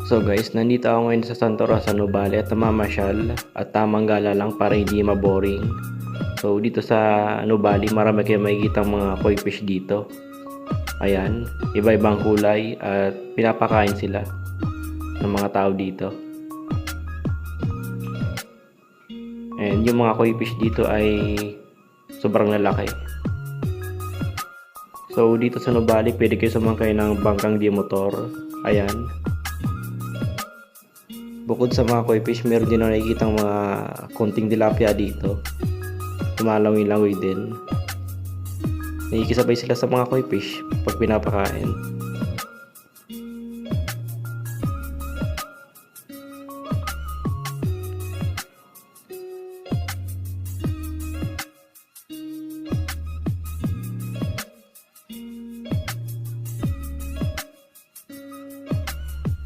So guys, nandito ako ngayon sa Santa Rosa, Nuvali at namamasyal at tamang gala lang para hindi maboring. So dito sa Nuvali, marami kayong makikita mga koi fish dito. Ayan, iba-ibang kulay at pinapakain sila ng mga tao dito. And yung mga koi fish dito ay sobrang lalaki. So dito sa Nuvali, pwede kayo sumakay ng bangkang di motor. Ayan. Bukod sa mga koi fish, meron din ako nakikitang mga konting tilapia dito. Lumalangoy-langoy din. Nakikisabay sila sa mga koi fish pag pinapakain.